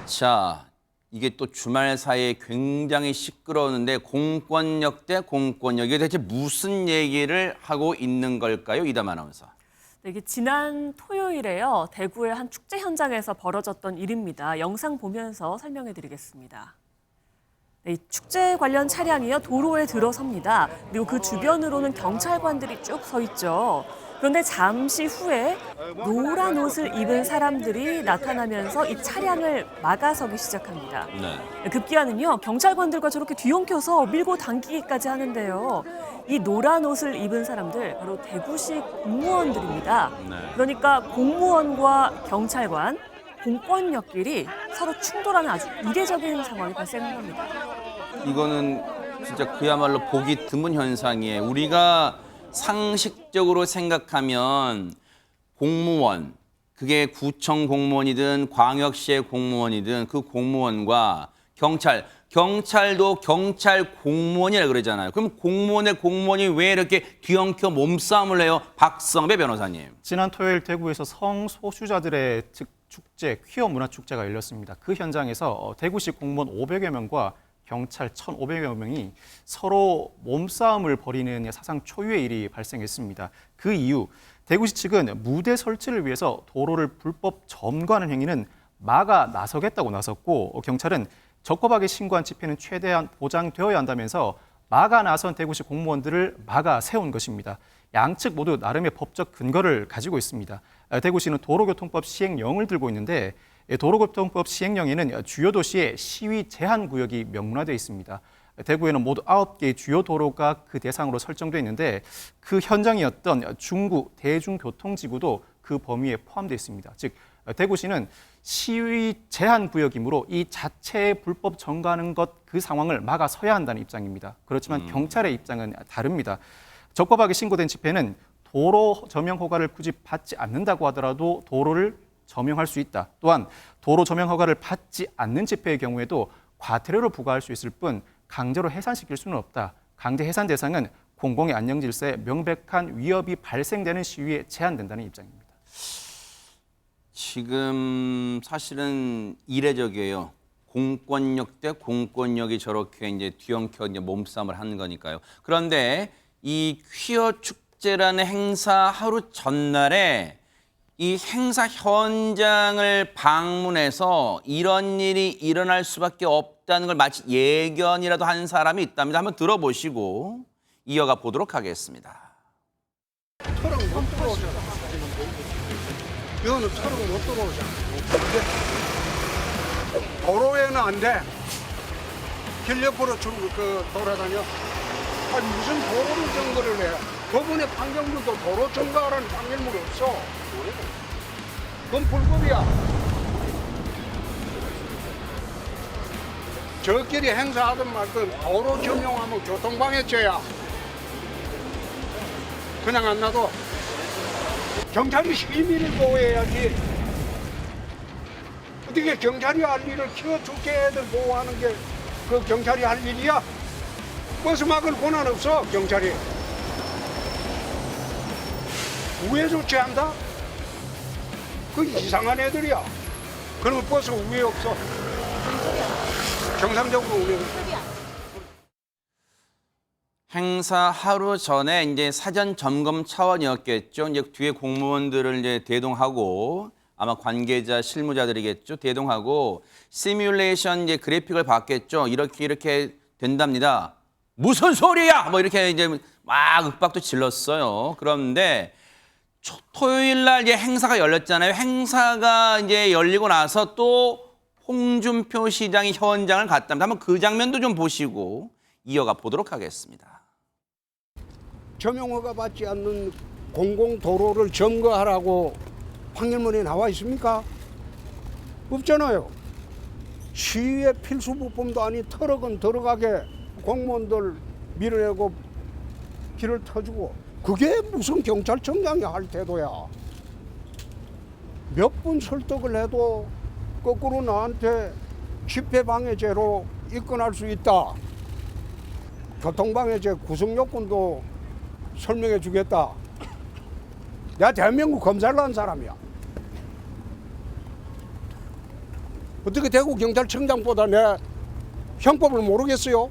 자, 이게 또 주말 사이에 굉장히 시끄러웠는데 공권력 대 공권력, 이게 대체 무슨 얘기를 하고 있는 걸까요? 이담 아나운서. 네, 이게 지난 토요일에요. 대구의 한 축제 현장에서 벌어졌던 일입니다. 영상 보면서 설명해 드리겠습니다. 네, 이 축제 관련 차량이요. 도로에 들어섭니다. 그리고 그 주변으로는 경찰관들이 쭉 서 있죠. 그런데 잠시 후에 노란 옷을 입은 사람들이 나타나면서 이 차량을 막아서기 시작합니다. 네. 급기야는요, 경찰관들과 저렇게 뒤엉켜서 밀고 당기기까지 하는데요. 이 노란 옷을 입은 사람들, 바로 대구시 공무원들입니다. 네. 그러니까 공무원과 경찰관, 공권력끼리 서로 충돌하는 아주 이례적인 상황이 발생한 겁니다. 이거는 진짜 그야말로 보기 드문 현상이에요. 우리가 상식적으로 생각하면 공무원, 그게 구청 공무원이든 광역시의 공무원이든 그 공무원과 경찰도 경찰 공무원이라 그러잖아요. 그럼 공무원이 왜 이렇게 뒤엉켜 몸싸움을 해요? 박성배 변호사님. 지난 토요일 대구에서 성소수자들의 축제, 퀴어 문화축제가 열렸습니다. 그 현장에서 대구시 공무원 500여 명과 경찰 1,500여 명이 서로 몸싸움을 벌이는 사상 초유의 일이 발생했습니다. 그 이후 대구시 측은 무대 설치를 위해서 도로를 불법 점거하는 행위는 막아 나서겠다고 나섰고, 경찰은 적법하게 신고한 집회는 최대한 보장되어야 한다면서 막아 나선 대구시 공무원들을 막아 세운 것입니다. 양측 모두 나름의 법적 근거를 가지고 있습니다. 대구시는 도로교통법 시행령을 들고 있는데, 도로교통법 시행령에는 주요 도시의 시위 제한 구역이 명문화되어 있습니다. 대구에는 모두 9개의 주요 도로가 그 대상으로 설정되어 있는데, 그 현장이었던 중구 대중교통지구도 그 범위에 포함되어 있습니다. 즉, 대구시는 시위 제한 구역이므로 이 자체의 불법 점거하는 그 상황을 막아서야 한다는 입장입니다. 그렇지만 경찰의 입장은 다릅니다. 적법하게 신고된 집회는 도로 점용 허가를 굳이 받지 않는다고 하더라도 도로를 점용할 수 있다. 또한 도로 점용 허가를 받지 않는 집회의 경우에도 과태료를 부과할 수 있을 뿐 강제로 해산시킬 수는 없다. 강제 해산 대상은 공공의 안녕 질서에 명백한 위협이 발생되는 시위에 제한된다는 입장입니다. 지금 사실은 이례적이에요. 공권력 대 공권력이 저렇게 이제 뒤엉켜 이제 몸싸움을 하는 거니까요. 그런데 이 퀴어 축제라는 행사 하루 전날에 이 행사 현장을 방문해서 이런 일이 일어날 수밖에 없다는 걸 마치 예견이라도 한 사람이 있답니다. 한번 들어보시고 이어가 보도록 하겠습니다. 차량 못 들어오잖아. 이거는 차량 못 들어오잖아. 도로에는 안 돼. 길 옆으로 돌아다녀. 아니 무슨 도로를 점거를 해? 법원의 판결문도 도로 점거하라는 판결문 없어. 그건 불법이야. 저끼리 행사하든 말든 도로 점용하면 교통방해죄야. 그냥 안 놔둬. 경찰이 시민을 보호해야지. 어떻게 경찰이 할 일을 키워 죽게 애들 보호하는 게 그 경찰이 할 일이야? 버스 막을 권한 없어, 경찰이. 우회 조치한다? 그 이상한 애들이야. 그러면 버스 우회 없어. 정상적으로 운행. 행사 하루 전에 이제 사전 점검 차원이었겠죠. 이제 뒤에 공무원들을 이제 대동하고 아마 관계자 실무자들이겠죠. 대동하고 시뮬레이션 이제 그래픽을 봤겠죠. 이렇게 된답니다. 무슨 소리야? 뭐 이렇게 이제 막 윽박도 질렀어요. 그런데 토요일 날 이제 행사가 열렸잖아요. 행사가 이제 열리고 나서 또 홍준표 시장이 현장을 갔답니다. 한번 그 장면도 좀 보시고 이어가 보도록 하겠습니다. 점용허가 받지 않는 공공도로를 점거하라고 판결문에 나와 있습니까? 없잖아요. 시위의 필수 부품도 아닌 트럭은 들어가게 공무원들 밀어내고 길을 터주고, 그게 무슨 경찰청장이 할 태도야. 몇 번 설득을 해도 거꾸로 나한테 집회방해죄로 입건할 수 있다. 교통방해죄 구성요건도 설명해 주겠다. 내가 대한민국 검사를 한 사람이야. 어떻게 대구 경찰청장보다 내 형법을 모르겠어요?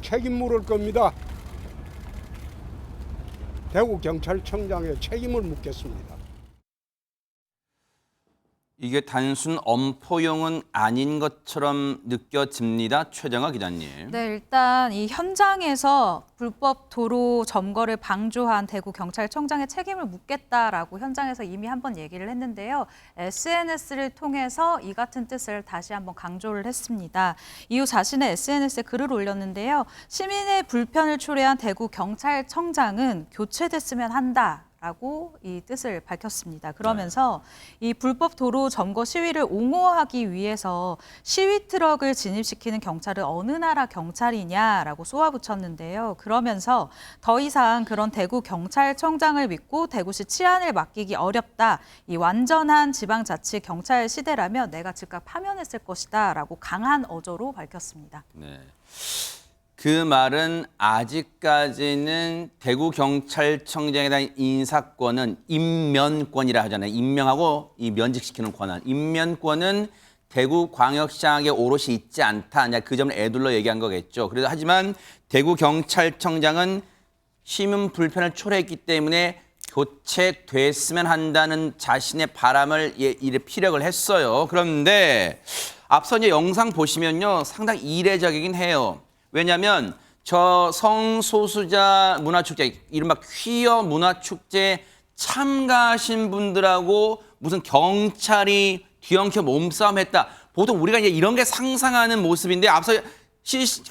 책임 물을 겁니다. 대구 경찰청장의 책임을 묻겠습니다. 이게 단순 엄포용은 아닌 것처럼 느껴집니다. 최정아 기자님. 네, 일단 이 현장에서 불법 도로 점거를 방조한 대구 경찰청장의 책임을 묻겠다라고 현장에서 이미 한번 얘기를 했는데요. SNS를 통해서 이 같은 뜻을 다시 한번 강조를 했습니다. 이후 자신의 SNS에 글을 올렸는데요. 시민의 불편을 초래한 대구 경찰청장은 교체됐으면 한다. 라고 이 뜻을 밝혔습니다. 그러면서 이 불법 도로 점거 시위를 옹호하기 위해서 시위 트럭을 진입시키는 경찰은 어느 나라 경찰이냐라고 쏘아붙였는데요. 그러면서 더 이상 그런 대구 경찰청장을 믿고 대구시 치안을 맡기기 어렵다. 이 완전한 지방자치 경찰 시대라면 내가 즉각 파면했을 것이다라고 강한 어조로 밝혔습니다. 네. 그 말은 아직까지는 대구 경찰청장에 대한 인사권은 임면권이라 하잖아요. 임명하고 이 면직시키는 권한. 임면권은 대구 광역시장에게 오롯이 있지 않다. 그 점을 애둘러 얘기한 거겠죠. 그래도 하지만 대구 경찰청장은 시민 불편을 초래했기 때문에 교체됐으면 한다는 자신의 바람을 피력을 했어요. 그런데 앞서 이제 영상 보시면요, 상당히 이례적이긴 해요. 왜냐하면 저 성소수자 문화축제, 이른바 퀴어 문화축제에 참가하신 분들하고 무슨 경찰이 뒤엉켜 몸싸움했다. 보통 우리가 이제 이런 게 상상하는 모습인데 앞서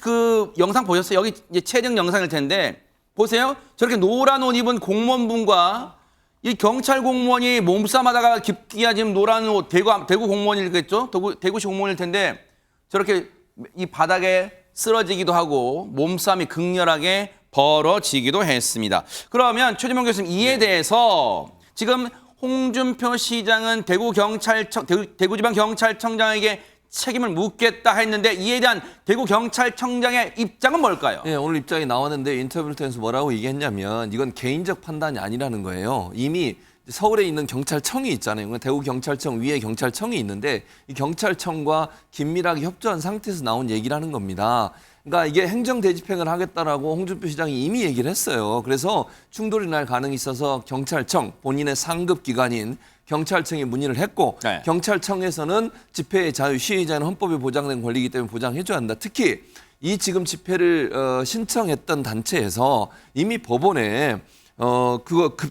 그 영상 보셨어요? 여기 이제 촬영 영상일 텐데 보세요. 저렇게 노란 옷 입은 공무원분과 이 경찰 공무원이 몸싸움하다가 급기야 지금 노란 옷 대구 공무원이겠죠? 대구시 공무원일 텐데 저렇게 이 바닥에 쓰러지기도 하고 몸싸움이 극렬하게 벌어지기도 했습니다. 그러면 최재명 교수님 이에 대해서 지금 홍준표 시장은 대구지방경찰청장에게 책임을 묻겠다 했는데 이에 대한 대구경찰청장의 입장은 뭘까요? 네, 오늘 입장이 나왔는데 인터뷰를 통해서 뭐라고 얘기했냐면 이건 개인적 판단이 아니라는 거예요. 이미 서울에 있는 경찰청이 있잖아요. 대구경찰청 위에 경찰청이 있는데 이 경찰청과 긴밀하게 협조한 상태에서 나온 얘기라는 겁니다. 그러니까 이게 행정 대집행을 하겠다라고 홍준표 시장이 이미 얘기를 했어요. 그래서 충돌이 날 가능이 있어서 경찰청, 본인의 상급 기관인 경찰청에 문의를 했고 네. 경찰청에서는 집회의 자유, 시위의 자유는 헌법에 보장된 권리이기 때문에 보장해줘야 한다. 특히 이 지금 집회를 신청했던 단체에서 이미 법원에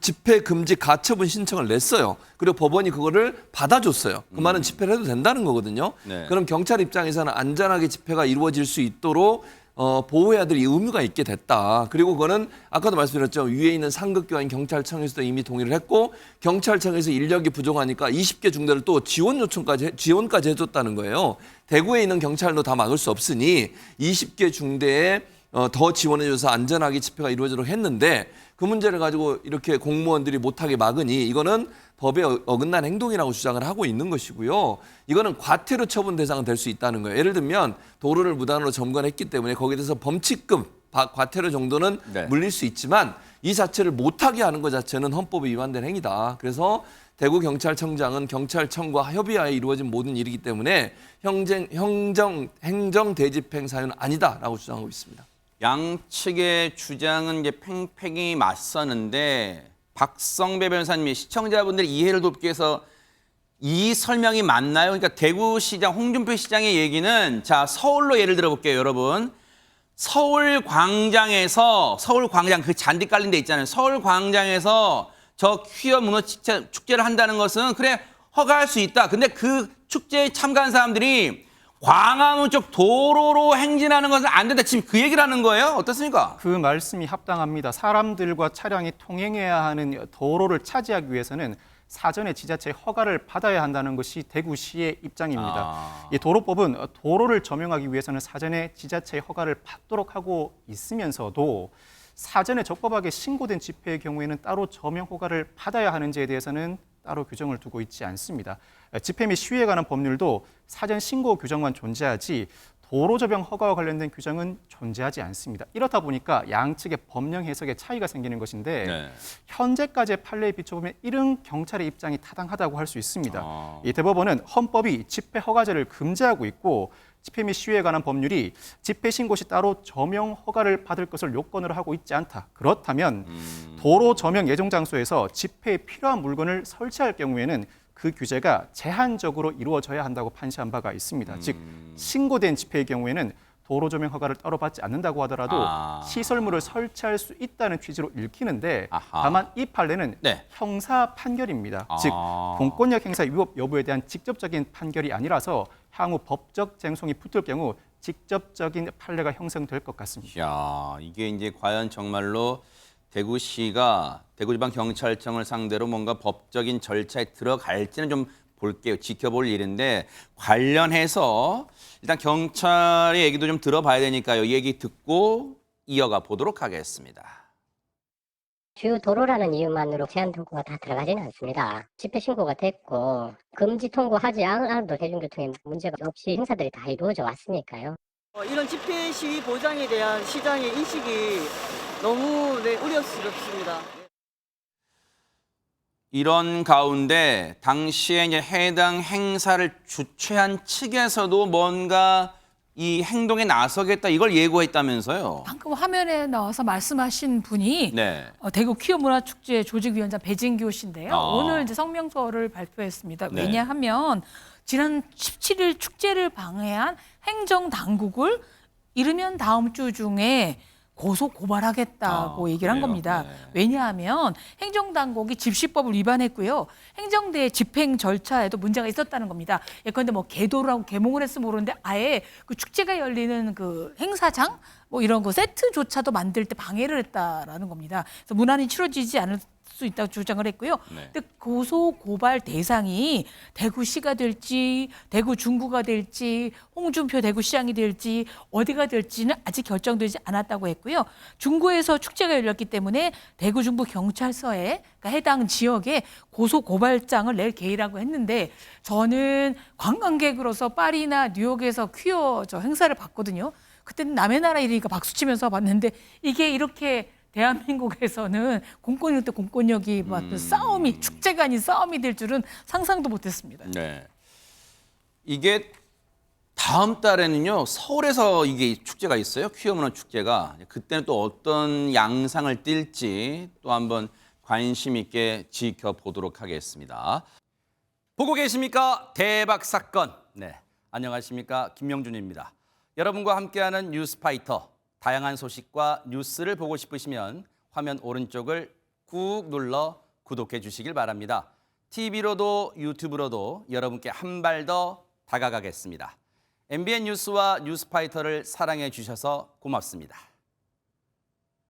집회 금지 가처분 신청을 냈어요. 그리고 법원이 그거를 받아줬어요. 그 말은 집회를 해도 된다는 거거든요. 네. 그럼 경찰 입장에서는 안전하게 집회가 이루어질 수 있도록 보호해야 될 의무가 있게 됐다. 그리고 그거는 아까도 말씀드렸죠. 위에 있는 상급기관인 경찰청에서도 이미 동의를 했고 경찰청에서 인력이 부족하니까 20개 중대를 또 지원까지 해줬다는 거예요. 대구에 있는 경찰도 다 막을 수 없으니 20개 중대에 더 지원해줘서 안전하게 집회가 이루어지도록 했는데 그 문제를 가지고 이렇게 공무원들이 못하게 막으니 이거는 법에 어긋난 행동이라고 주장을 하고 있는 것이고요. 이거는 과태료 처분 대상은 될 수 있다는 거예요. 예를 들면 도로를 무단으로 점거했기 때문에 거기에 대해서 범칙금, 과태료 정도는 네. 물릴 수 있지만 이 자체를 못하게 하는 것 자체는 헌법에 위반된 행위다. 그래서 대구경찰청장은 경찰청과 협의하에 이루어진 모든 일이기 때문에 행정 대집행 사유는 아니다라고 주장하고 있습니다. 양측의 주장은 이제 팽팽히 맞서는데 박성배 변호사님이 시청자분들 이해를 돕기 위해서 이 설명이 맞나요? 그러니까 대구시장 홍준표 시장의 얘기는 자 서울로 예를 들어볼게요, 여러분. 서울광장 그 잔디 깔린 데 있잖아요. 서울광장에서 저 퀴어 문화 축제를 한다는 것은 그래 허가할 수 있다. 근데 그 축제에 참가한 사람들이 광화문 쪽 도로로 행진하는 것은 안 된다. 지금 그 얘기를 하는 거예요? 어떻습니까? 그 말씀이 합당합니다. 사람들과 차량이 통행해야 하는 도로를 차지하기 위해서는 사전에 지자체의 허가를 받아야 한다는 것이 대구시의 입장입니다. 이 도로법은 도로를 점용하기 위해서는 사전에 지자체의 허가를 받도록 하고 있으면서도 사전에 적법하게 신고된 집회의 경우에는 따로 점용 허가를 받아야 하는지에 대해서는 따로 규정을 두고 있지 않습니다. 집회 및 시위에 관한 법률도 사전 신고 규정만 존재하지 도로 조명 허가와 관련된 규정은 존재하지 않습니다. 이렇다 보니까 양측의 법령 해석에 차이가 생기는 것인데 네. 현재까지의 판례에 비춰보면 이런 경찰의 입장이 타당하다고 할 수 있습니다. 아. 이 대법원은 헌법이 집회 허가제를 금지하고 있고 집회 및 시위에 관한 법률이 집회 신고 시 따로 조명 허가를 받을 것을 요건으로 하고 있지 않다. 그렇다면 도로 조명 예정 장소에서 집회에 필요한 물건을 설치할 경우에는 그 규제가 제한적으로 이루어져야 한다고 판시한 바가 있습니다. 즉 신고된 집회의 경우에는 도로 조명 허가를 따로 받지 않는다고 하더라도 시설물을 설치할 수 있다는 취지로 읽히는데 아하. 다만 이 판례는 네. 형사 판결입니다. 즉 아. 공권력 행사 위법 여부에 대한 직접적인 판결이 아니라서 향후 법적 쟁송이 붙을 경우 직접적인 판례가 형성될 것 같습니다. 야, 이게 이제 과연 정말로 대구시가 대구지방경찰청을 상대로 뭔가 법적인 절차에 들어갈지는 좀 볼게요. 지켜볼 일인데 관련해서 일단 경찰의 얘기도 좀 들어봐야 되니까요. 이 얘기 듣고 이어가 보도록 하겠습니다. 주요 도로라는 이유만으로 제한 통고가 다 들어가지는 않습니다. 집회 신고가 됐고 금지 통고하지 않아도 대중교통에 문제가 없이 행사들이 다 이루어져 왔으니까요. 이런 집회 시위 보장에 대한 시장의 인식이 너무 우려스럽습니다. 이런 가운데 당시에 이제 해당 행사를 주최한 측에서도 뭔가 이 행동에 나서겠다 이걸 예고했다면서요. 방금 화면에 나와서 말씀하신 분이 네. 대구 퀴어 문화축제 조직위원장 배진교 씨인데요. 아. 오늘 이제 성명서를 발표했습니다. 네. 왜냐하면 지난 17일 축제를 방해한 행정 당국을 이르면 다음 주 중에 고소 고발하겠다고 얘기를 한 그래요? 겁니다. 네. 왜냐하면 행정당국이 집시법을 위반했고요. 행정대의 집행 절차에도 문제가 있었다는 겁니다. 예컨대 뭐 개도라고 개몽을 했으면 모르는데 아예 그 축제가 열리는 그 행사장 뭐 이런 거 세트조차도 만들 때 방해를 했다라는 겁니다. 그래서 무난히 치러지지 않을 수 있다고 주장을 했고요. 네. 근데 고소 고발 대상이 대구시가 될지 대구 중구가 될지 홍준표 대구시장이 될지 어디가 될지는 아직 결정되지 않았다고 했고요. 중구에서 축제가 열렸기 때문에 대구 중부 경찰서에 그러니까 해당 지역에 고소 고발장을 낼 계획이라고 했는데 저는 관광객으로서 파리나 뉴욕에서 퀴어 저 행사를 봤거든요. 그때는 남의 나라 일이니까 박수치면서 봤는데 이게 이렇게 대한민국에서는 공권력 대 공권력이 막 싸움이 축제가 아닌 싸움이 될 줄은 상상도 못했습니다. 네. 이게 다음 달에는요 서울에서 이게 축제가 있어요. 퀴어 문화 축제가. 그때는 또 어떤 양상을 띨지 또 한번 관심 있게 지켜보도록 하겠습니다. 보고 계십니까? 대박 사건. 네, 안녕하십니까? 김명준입니다. 여러분과 함께하는 뉴스파이터. 다양한 소식과 뉴스를 보고 싶으시면 화면 오른쪽을 꾹 눌러 구독해 주시길 바랍니다. TV로도 유튜브로도 여러분께 한 발 더 다가가겠습니다. MBN 뉴스와 뉴스파이터를 사랑해 주셔서 고맙습니다.